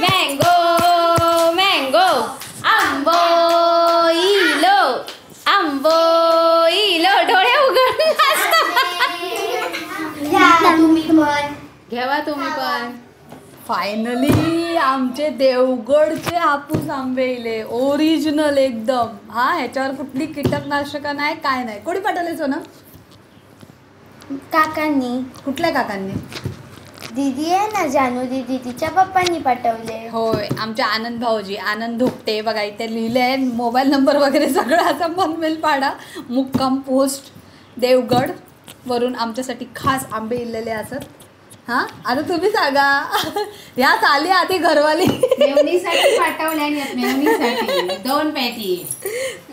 Mango mango आंबो इलो आंबो इलो डोळे उघड घ्यावा तुम्ही पण. फायनली आमचे देवगडचे हापूस आंबे इले ओरिजिनल एकदम. हा ह्याच्यावर कुठली कीटकनाशक नाही काय नाही. कोणी पाठवले सोना? काकांनी. कुठल्या काकांनी? दीदी आहे ना जानू दीदी तिच्या पप्पांनी पाठवले. होय आमचे आनंद भाऊजी आनंद धोपटे बघा इथे लिहिले आहे. मोबाईल नंबर वगैरे सगळं असं मनमेल पाडा. मुक्काम पोस्ट देवगड वरून आमच्यासाठी खास आंबे इलेले असत. हां आता तुम्ही सांगा. ह्या चाली आधी घरवाली मेवणीसाठी पाठवल्या मेवणीसाठी 2 पेटी.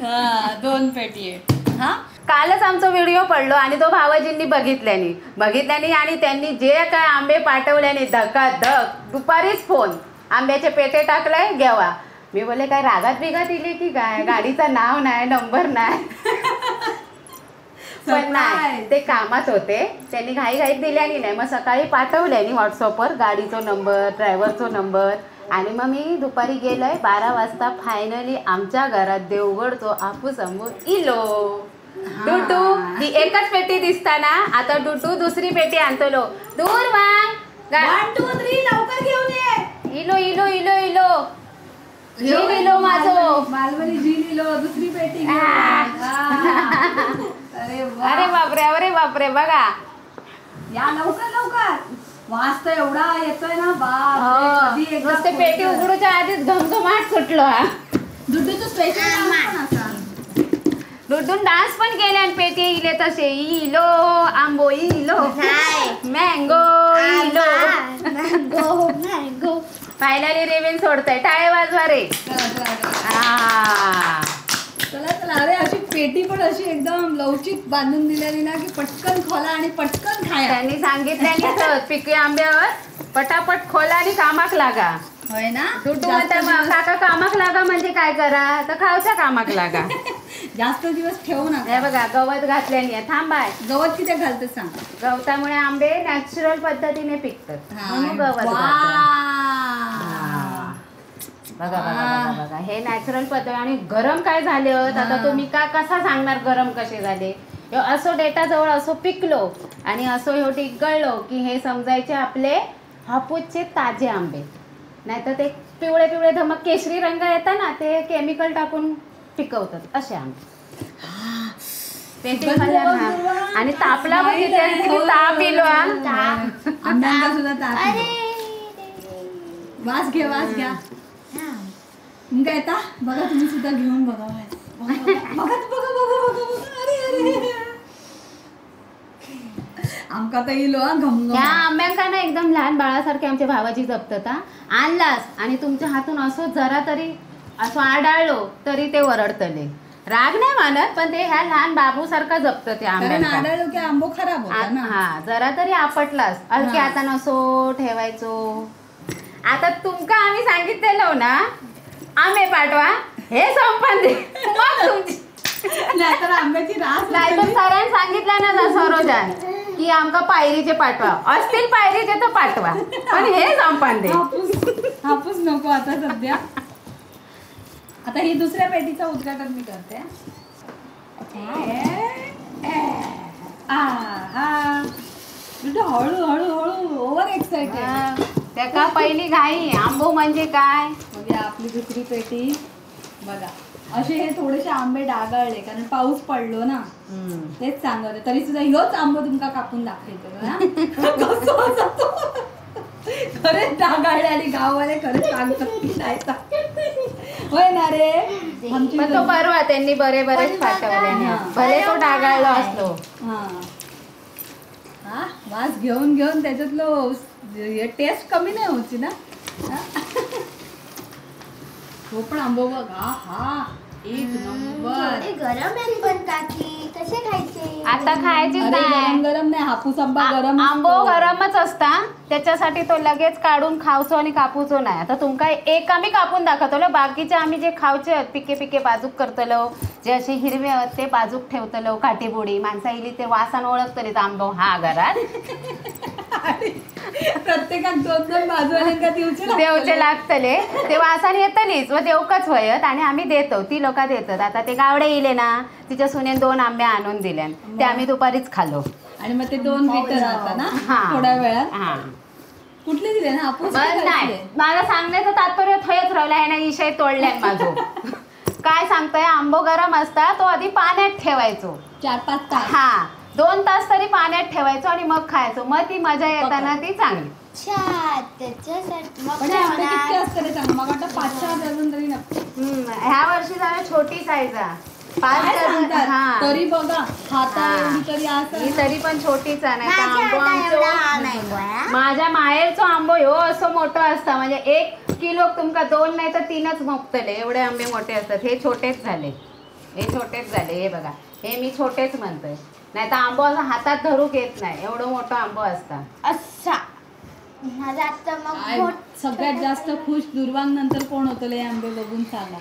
हां 2 पेटी आहे. हां कालच आमचा व्हिडिओ पडलो आणि तो भावाजींनी बघितल्यानी आणि त्यांनी जे काय आंबे पाठवल्याने धकाधक दुपारीच फोन आंब्याचे पेटे टाकलाय घ्यावा. मी बोले काय रागात बिगात इले की काय? गाडीचं नाव नाही नंबर नाही पण नाही ते कामात होते. त्यांनी घाईघाईत दिल्यानी नाही. मग सकाळी पाठवल्यानी व्हॉट्सअपवर गाडीचा नंबर ड्रायव्हरचा नंबर आणि मग मी दुपारी गेलोय 12 वाजता. फायनली आमच्या घरात देवगडचो हापूस आंबो इलो. डुटू ही एकच पेटी दिसताना आता डुटू दुसरी पेटी आणतलो. दूर मग 1 2 3 लवकर घेऊन ये. इलो इलो इलो इलो झील इलो माझो मालवणी झील इलो दुसरी पेटी. अरे बापरे बघा या लवकर वाजता एवढा येतोय ना बाप. नुसते पेटी उघडूच्या आधीच घमघमाट सुटलो. हा दुधीचं स्पेशल डुडून डान्स पण केले आणि पेटी इले तसे इलो आंबो इलो मँगो इलो मँगो मँगो. फायनली रेवेन सोडतंय. टाळे वाजवा रे. चला अरे अशी पेटी पण अशी एकदम लवचिक बांधून दिलेली ना की पटकन खोला आणि पटकन खाया. त्यांनी सांगितल्याने पिके आंब्यावर पटापट खोला आणि कामाक लागा. होय ना. डुडू म्हणता काका कामाक लागा म्हणजे काय करा तर खावच्या कामाक लागा. जास्त दिवस ठेवू नका. हे बघा गवत घातल्याने थांबाय. गवत किती घालते सांग. गवतामुळे आंबे नॅचरल पद्धतीने पिकतात म्हणून गवत घालतात. बघा बघा हे नॅचरल पद्धत. आणि गरम काय झाले आता तुम्ही कसा सांगणार गरम कसे झाले. असो डेटा जवळ असो पिकलो आणि असो ह्यो गळलो की हे समजायचे आपले हापूसचे ताजे आंबे. नाहीतर ते पिवळे पिवळे धमक केशरी रंग येतात ना ते केमिकल टाकून पिकवतात असे आंबे. पेटी आणि तापला ताप इलो. आंब्यांचा सुद्धा ताप. वास घ्या मग काय आता बघा तुम्ही सुद्धा घेऊन बघा. आमका तर इलो या आंब्यांका ना एकदम लहान बाळासारखे आमच्या भावाची जपतात. आणलास आणि तुमच्या हातून असो जरा तरी असं आडाळलो तरी ते वरडतले. राग नाही मानत पण ते ह्या लहान बाबू सारखा जपत त्या आंब्याला की आंबो खराब होता ना. हा जरा तरी आपटलास हलके आता नसो ठेवायचो. आता तुमका आम्ही सांगितलेलो ना आंबे पाठवा हे संपन दे मग तुमची. नाहीतर आंब्याची रास नाही तर सरांनी सांगितलं ना सरोजान की आमका पायरीचे पाठवा असतील पायरीचे तर पाठवा पण हे संपन दे. हापूस नको आता सध्या. आता ही दुसऱ्या पेटीचं उद्घाटन मी करते. हळू ओव्हर एक्साइटेड. त्याका पहिली घाई आंबो म्हणजे काय. म्हणजे आपली दुसरी पेटी बघा. असे हे थोडेसे आंबे डागाळले कारण पाऊस पडलो ना. तेच सांगत तरी सुद्धा ह्योच आंबो तुमका कापून दाखवतो. खरेच डागाळले आणि गाववाले खरेच सांगतात. होय ना रे. तो परवा त्यांनी बरेच पाठवले भले तो डागाळलो असलो. हा वास घेऊन त्याच्यातलं टेस्ट कमी नाही होती ना. तो पण आंबो बघा. हा एक नंबर. गरम आहे पण काकी कसे खायचे. आता खायचे गरम गरम नाही. हापूस आंबा गरम आंबो गरमच असता त्याच्यासाठी तो लगेच काढून खावचो आणि कापूचो नाही. आता तुमका एक आम्ही कापून दाखवतो. बाकीचे आम्ही जे खावचे पिके बाजूक करतलो जे असे हिरवे आहेत ते बाजूक ठेवतलो. काठीबोडी माणसा इली ते वासान ओळखतलीत आंबो हा घरात प्रत्येकात 2-2 बाजूवाल्यांका देवचे लागतले ते वासान येतलीच व देवकच वयत आणि आम्ही देतो ती लोक देतात. आता ते गावडे येले ना तिच्या सुनेन 2 आंबे आणून दिल्यान ते आम्ही दुपारीच खालो आणि मग ते 2 रिटर्न आता ना हा. थोड्या वेळात. हा कुठले दिले ना हापूस नाही मला सांगण्याचं तात्पर्य थयच राहिला आहे ना विषय तोडल्यान माझो. काय सांगतोय आंबो गरम असता तो आधी पाण्यात ठेवायचो 4-5 तास. हा 2 तास तरी पाण्यात ठेवायचो आणि मग खायचो मग ती मजा येताना ती चांगली. अच्छा त्याच्यासाठी मग पण हे आंबे किती असतं रे सांग मग आता 5-6 डझन तरी नको. ह्या वर्षी जरा छोटी साईज आहे 5 काय डझन. सांगतात? हा तरी बघा हाता हा. एवढी तरी ही असं तरी पण छोटीच आहे नाही तर माझ्या आंबो हाता एवढा हा आमचो नाही गोळा. माझ्या माहेरचो आंबो ह्यो असं मोठं असता म्हणजे 1 किलो तुमका 2 नाही तर 3च मोपतले एवढे आंबे मोठे असतात. हे छोटेच झाले हे बघा हे मी छोटेच म्हणतोय नाही तर आंबो असं हातात धरूक येत नाही एवढं मोठं आंबो असता. असा माझा आता मग काय सगळ्यात जास्त खुश दुर्वांग नंतर कोण होतं हे आंबे बघून सांगा.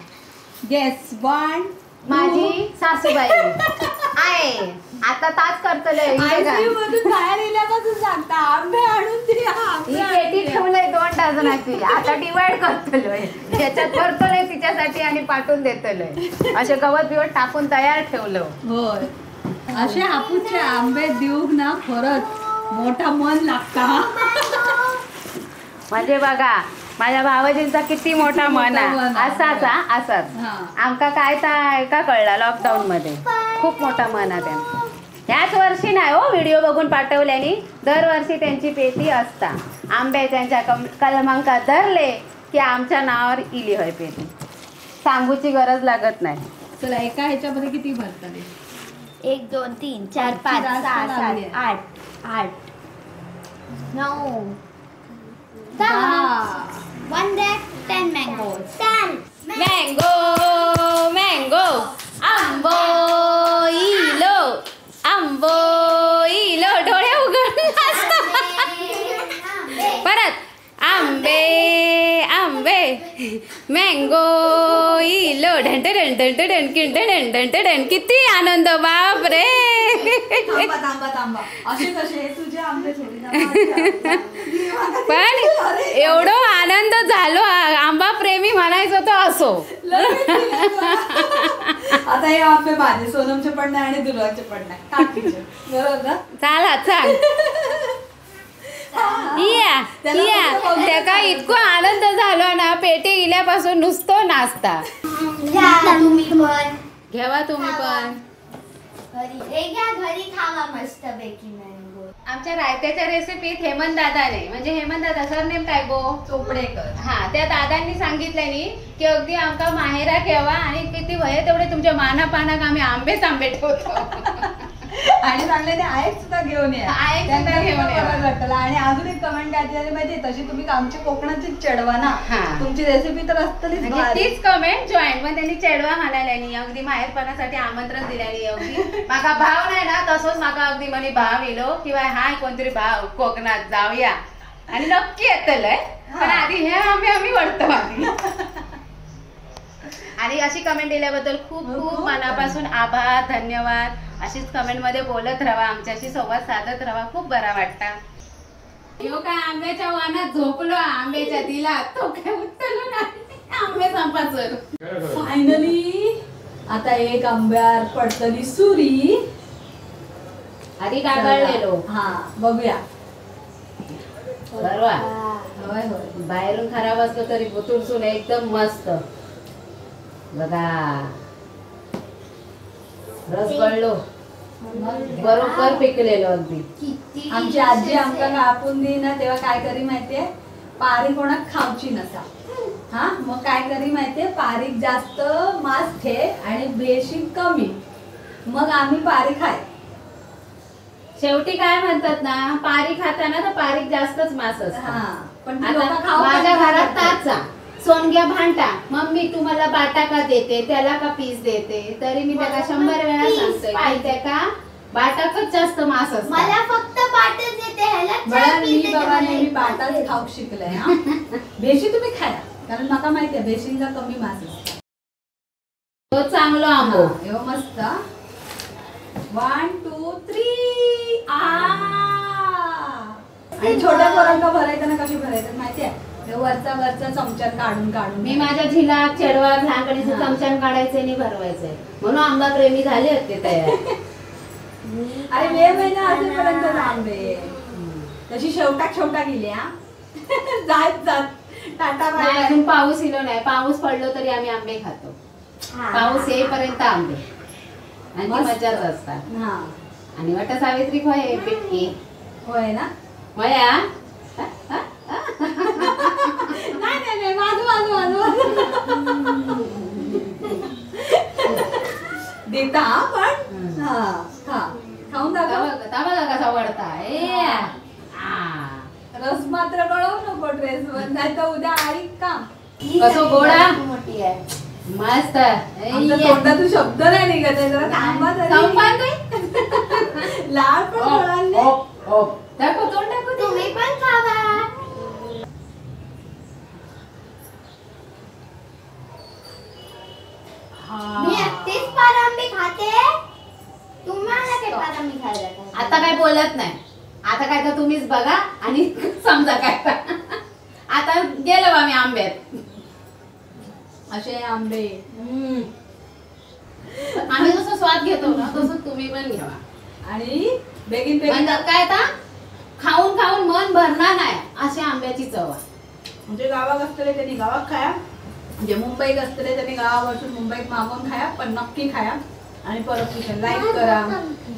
गेस 1 माझी सासूबाई आहे आता ताच करतले मधून बाहेर येण्यापासून सांगता आंबे आणून दे ही आंबे पेटी ठेवलंय 2 डझनाची आता डिवाइड करतलोय त्याच्यात करतलोय तिच्यासाठी आणि पाठवून देतलोय असे गवत बिवत टाकून तयार ठेवलं. होय असे हापूसचे आंबे देऊक ना खरंच मोठा मन लागता. म्हणजे बघा माझ्या भावाजींचा किती मोठा मन मोठा मन आहे आहे. असाच हा. आमका काय का कळला लॉकडाऊन मध्ये खूप मोठा मन आहे त्यांचा. ह्याच वर्षी नाही हो व्हिडिओ बघून पाठवल्यानी दरवर्षी त्यांची पेटी असता आंबे त्यांच्या कलमांकात धरले की आमच्या नावावर इली होय पेटी सांगूची गरज लागत नाही. चला एका ह्याच्यामध्ये किती भरतात 1 2 3 4 5 6 7 8 8 9 10 1 10 mangoes 10 मँगो आंबो इलो डोळे उघड परत आंबे मँगो इलो ढंटन किती आनंद बाप रे. थांबा असे कसे हे तुझे आंबे थोडी ना पण एवढो आनंद झालो आंबा प्रेमी म्हणायचो तो असो. आता हे आंबे माझे सोनमचे पण नाही आणि दुर्वाचे पण नाही काकीचे बरोबर ना. चला सांग त्याका इतको आनंद झालो ना पेटी इल्यापासून नुसतो नाचता. तुम्ही पण घेवा तुम्ही पण घरी खावा मस्त पैकी मँगो. आमच्या रायत्याच्या रेसिपीत हेमंत दादाने म्हणजे हेमंत दादा सरनेम काय गो चोपडेकर हा त्या दादांनी सांगितल्यानी की अगदी आमका माहेरा ठेवा आणि किती वय तेवढे तुमच्या मानापानाक आम्ही आंबे ठेवतो आणि चांगले ते आईक सुद्धा घेऊन या आईक सुद्धा घेऊन या. बरं वाटलं. आणि अजून एक कमेंट काय झाली माहिती तशी तुम्ही आमची कोकणाची चढवा ना हा. तुमची रेसिपी तर असतलीच म्हणजे भारी. तीच कमेंट जॉईंट मग त्यांनी चेडवा हाणाल्यानी अगदी माहेरपणासाठी आमंत्रण दिल्यानी अगदी माका भाव नाही ना तसंच माका अगदी म्हणे भाव येलो किंवा हाय कोणतरी भाव कोकणात जाऊया आणि नक्की येतलंय पण आधी हे आम्ही वळतो आधी. आणि अशी कमेंट दिल्याबद्दल खूप खूप मनापासून आभार धन्यवाद. अशीच कमेंट मध्ये बोलत राहा आमच्याशी संवाद साधत राहा खूप बरा वाटता. यो काय आंब्याच्या वानात झोपलो आंब्याच्या दिला तो काय उठलो नाही आंबे संपाचर. फायनली आता एक आंब्यावर पडतली सुरी आधी गागळलेलो हा बघूया. बरोबर होय होय बाहेरून खराब असलं तरी बुतुरसून एकदम मस्त बघा रस गळलो बरोबर पिकलेलो अगदी. किती आमची आजी आमका कापून देई ना तेव्हा काय करी माहितीये पारी कोणाक खाऊची नसा हा मग काय करी माहितीये पारीक जास्त मांस ठे आणि बेशी कमी मग आम्ही पारी खाय. शेवटी काय म्हणतात ना पारी खाताना तर पारीक जास्तच मांस असतं. हा पण ती आता लोकं खाऊ माझ्या पण घरात नाही. ताचा सोनग्या भांडा मम्मी तुम्हाला बाटा का देते त्याला का पीस देते तरी मी त्याला 100 वेळा पीस सांगतोय पाहिजे. की त्याका बाटाकच जास्त मांस असतं. मला फक्त पाटच येते ह्याला बरं, चार मी पीस येते बाबा मला. नेहमी बाटाच खाऊ शिकलंय हा बेशी तुम्ही खाया कारण मला माहितीये बेशींचा कमी मांस असतो. तो चांगलो आंबो एवढं मस्त 1 2 3 आ आणि छोट्या पोरांना भरायचं कशी भरायचं माहितीये वरचा चमच्यात काढून काढून मी माझ्या झिलाक चेडवा लहानकडे चमच्यान काढायचे आणि भरवायचंय म्हणून आंबा प्रेमी झाले होते तयार. अरे मे महिना असेपर्यंत आंबे तशी शेवटा गेली हा जात टाटा नाही, अजून पाऊस इलो नाही. पाऊस पडलो तरी आम्ही आंबे खातो. पाऊस येईपर्यंत आंबे आणि ती मस्त. मजाच असतात. हा आणि वट सावित्री होय पिटकी होय ना वया नाही माझू देता हा पण हा खा खाऊन दाखव बघा कसा वडता रस मात्र कळवू नको ड्रेस वर नाही तर उद्या आई का कसं गोडा मोठी आहे. मस्त आमच्या तोंडातून शब्द नाही निघत आहे जरा थांबा तरी. लाल पण कळाले दाखव तोंड दाखव तुम्ही पण खावा. मी एकटीच पारंबी खाते. तुम्हाला काय पारंबी खायला काय? आता काय बोलत नाही. आता काय तर तुम्हीच बघा आणि समजा काय. आता गेलो आम्ही आंब्यात. असे आंबे आम्ही जसं स्वाद घेतो ना तसं तुम्ही पण घ्यावा. आणि बेगीन म्हणजे काय आता खाऊन खाऊन मन भरणार नाही अशी आंब्याची चव आहे. म्हणजे गावात असतले त्यांनी गावात खाया म्हणजे मुंबईत असतले त्यांनी गावापासून मुंबईत मागून खाया पण नक्की खाया. आणि परत लाईक करा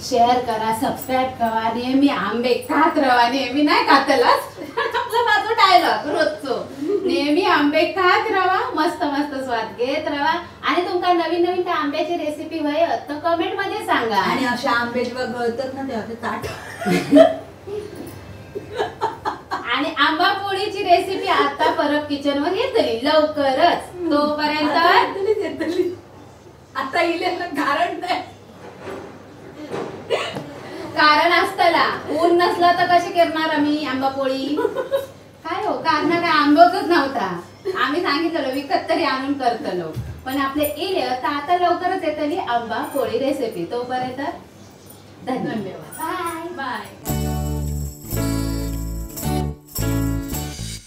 शेअर करा सबस्क्राईब करा. नेहमी आंबे खात राहा. नेहमी नाही खातलाच आपला माझा डायलॉग रोजचो. नेहमी आंबे खात राहा. मस्त मस्त स्वाद घेत राहा. आणि तुमका नवीन नवीन त्या आंब्याची रेसिपी हवी तर कमेंट मध्ये सांगा. आणि अशा आंबे जेव्हा गळतात ना तेव्हा ते ताट आणि आंबा पोळीची रेसिपी आता परत किचन वर येतली लवकरच. तोपर्यंत आता इले कारण नाही कारण असतला ऊन नसला तर कशी करणार आम्ही आंबा पोळी. काय हो कारण काय आंबतच नव्हता. आम्ही सांगितलं विकत तरी आणून करतलो पण आपले इले तर आता लवकरच येतली आंबा पोळी रेसिपी. तोपर्यंत धन्यवाद. बाय. बाय.